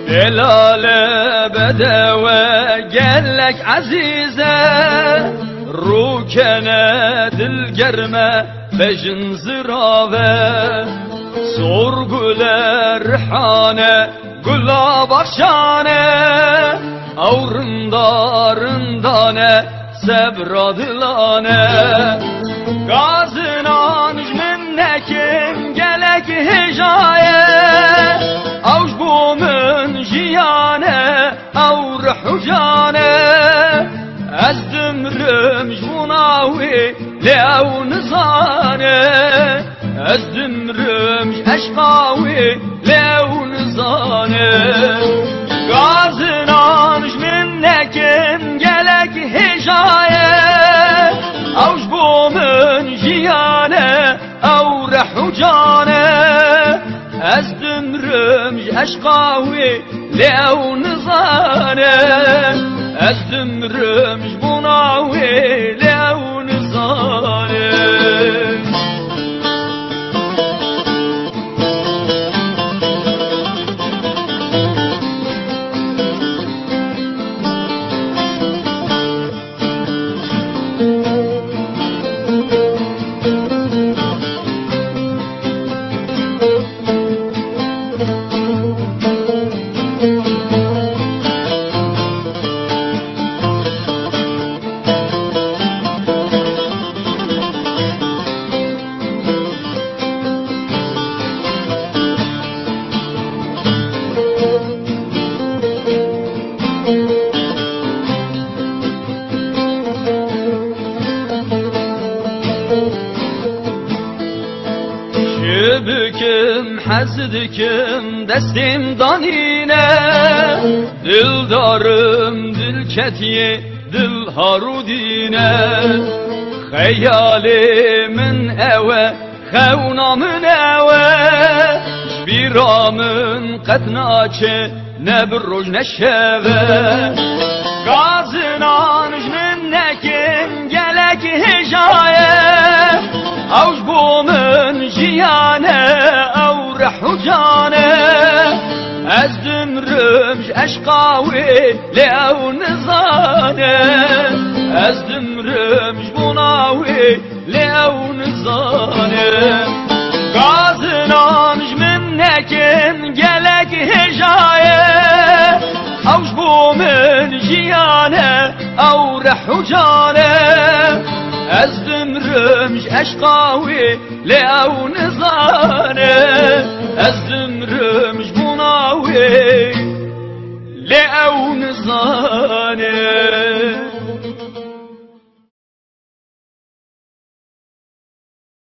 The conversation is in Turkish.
Delale bedeve gellek azize, rukene dilgerme bejin zirave. Sorguler hane gula bakşane, avrındarındane sebradılane. Gazınan minnekim gelek hicaye, avj bumun jiyane avr hucane. Ezdimrim jbunawi lev nizane, ezdimrim eşkawi lev nizane. Gazınan minnekim gelek hicaye, avj bumun jiyane avr hucane. Ezdimrim eşkawi lev nizane, ezdimrim jbunawi lev nizane. Şübüküm, hazdikim, destim danine, dildarım, dilketiye, dil harudine. Hayalimin eve, xevnamın eve, jbiramın qetnaçe, ne bir roj ne şeve. Gazınan jminnekim gelek hicaye, avj bumun jiyane avr hucane. Ezdimrim eşkawi lev nizane, ezdimrim jbunawi lev nizane. Gazınan jminnekim gelek hicaye, avj bumun jiyane avr hucane. Ezdimrim eşkawi lev nizane, ezdimrim jbunawi